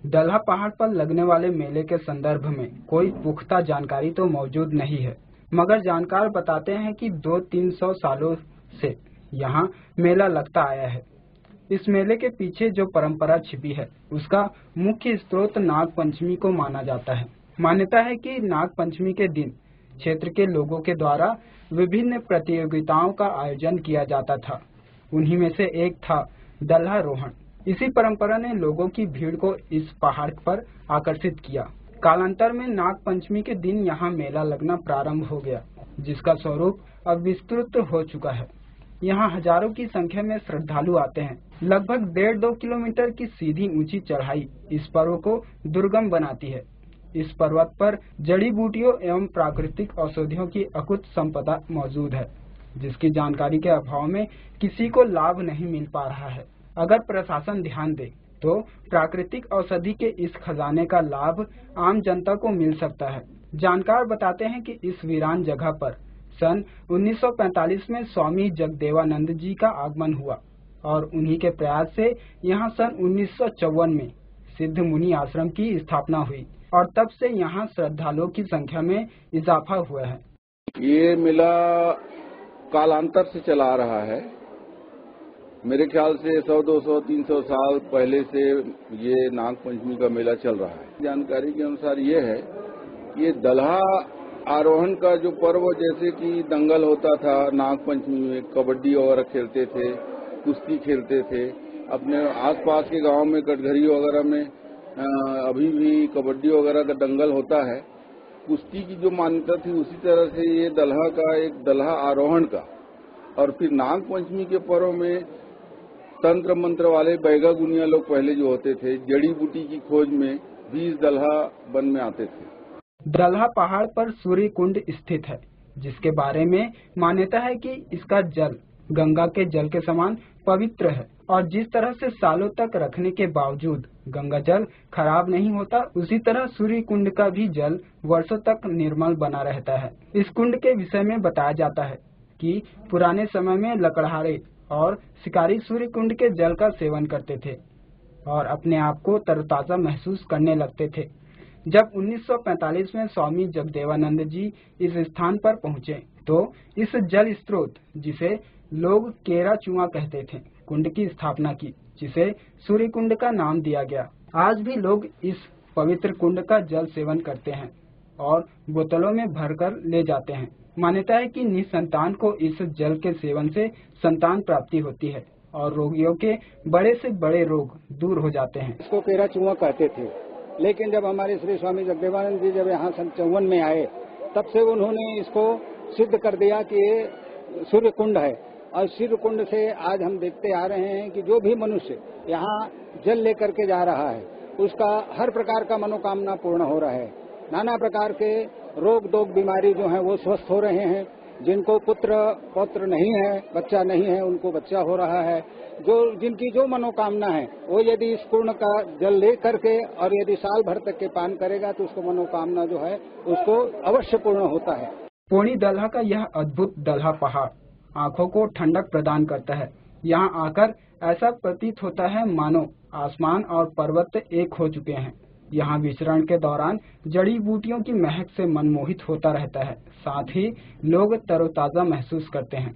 दलहा पहाड़ पर लगने वाले मेले के संदर्भ में कोई पुख्ता जानकारी तो मौजूद नहीं है, मगर जानकार बताते हैं कि 200-300 सालों से यहाँ मेला लगता आया है। इस मेले के पीछे जो परंपरा छिपी है, उसका मुख्य स्रोत नाग पंचमी को माना जाता है। मान्यता है कि नाग पंचमी के दिन क्षेत्र के लोगों के द्वारा विभिन्न प्रतियोगिताओं का आयोजन किया जाता था। उन्हीं में से एक था दलहा रोहण। इसी परंपरा ने लोगों की भीड़ को इस पहाड़ पर आकर्षित किया। कालांतर में नाग पंचमी के दिन यहाँ मेला लगना प्रारंभ हो गया, जिसका स्वरूप अब विस्तृत हो चुका है। यहाँ हजारों की संख्या में श्रद्धालु आते हैं। लगभग 1.5-2 किलोमीटर की सीधी ऊंची चढ़ाई इस पर्व को दुर्गम बनाती है। इस पर्वत पर जड़ी बूटियों एवं प्राकृतिक औषधियों की अकुत संपदा मौजूद है, जिसकी जानकारी के अभाव में किसी को लाभ नहीं मिल पा रहा है। अगर प्रशासन ध्यान दे तो प्राकृतिक औषधि के इस खजाने का लाभ आम जनता को मिल सकता है। जानकार बताते हैं कि इस वीरान जगह पर सन 1945 में स्वामी जगदेवानंद जी का आगमन हुआ और उन्हीं के प्रयास से यहाँ सन 1954 में सिद्ध मुनि आश्रम की स्थापना हुई और तब से यहाँ श्रद्धालुओं की संख्या में इजाफा हुआ है। ये मेला कालांतर से चला रहा है। मेरे ख्याल से 100, 200, 300 साल पहले से ये नाग पंचमी का मेला चल रहा है। जानकारी के अनुसार ये है कि ये दलहा आरोहण का जो पर्व, जैसे कि दंगल होता था नाग पंचमी में, कबड्डी वगैरह खेलते थे, कुश्ती खेलते थे। अपने आसपास के गांव में कटघरी वगैरह में अभी भी कबड्डी वगैरह का दंगल होता है। कुश्ती की जो मान्यता थी, उसी तरह से ये दलहा का एक दलहा आरोहण का। और फिर नाग पंचमी के पर्व में तंत्र मंत्र वाले बैगा गुनिया लोग पहले जो होते थे, जड़ी बूटी की खोज में भी इस दलहा वन में आते थे। दलहा पहाड़ पर सूर्य कुंड स्थित है, जिसके बारे में मान्यता है कि इसका जल गंगा के जल के समान पवित्र है और जिस तरह से सालों तक रखने के बावजूद गंगा जल खराब नहीं होता, उसी तरह सूर्य कुंड का भी जल वर्षों तक निर्मल बना रहता है। इस कुंड के विषय में बताया जाता है कि पुराने समय में लकड़हारे और शिकारी सूर्य कुंड के जल का सेवन करते थे और अपने आप को तरोताजा महसूस करने लगते थे। जब 1945 में स्वामी जगदेवानंद जी इस स्थान पर पहुंचे तो इस जल स्रोत, जिसे लोग केरा चुआ कहते थे, कुंड की स्थापना की, जिसे सूर्य कुंड का नाम दिया गया। आज भी लोग इस पवित्र कुंड का जल सेवन करते हैं और बोतलों में भरकर ले जाते हैं। मान्यता है कि निसंतान को इस जल के सेवन से संतान प्राप्ति होती है और रोगियों के बड़े से बड़े रोग दूर हो जाते हैं। इसको केरा चुआ कहते थे, लेकिन जब हमारे श्री स्वामी जगदेवानंद जी जब यहाँ सन 54 में आए, तब से उन्होंने इसको सिद्ध कर दिया कि ये सूर्य कुंड है। और सूर्य कुंड से आज हम देखते आ रहे हैं कि जो भी मनुष्य यहाँ जल लेकर के जा रहा है, उसका हर प्रकार का मनोकामना पूर्ण हो रहा है। नाना प्रकार के रोग दोग बीमारी जो है वो स्वस्थ हो रहे हैं। जिनको पुत्र नहीं है, बच्चा नहीं है, उनको बच्चा हो रहा है। जिनकी जो मनोकामना है, वो यदि इस कुंड का जल ले करके और यदि साल भर तक के पान करेगा तो उसको मनोकामना जो है उसको अवश्य पूर्ण होता है। पौड़ी दलहा का यह अद्भुत दलहा पहाड़ आंखों को ठंडक प्रदान करता है। यहाँ आकर ऐसा प्रतीत होता है मानो आसमान और पर्वत एक हो चुके हैं। यहाँ विचरण के दौरान जड़ी बूटियों की महक से मनमोहित होता रहता है, साथ ही लोग तरोताजा महसूस करते हैं।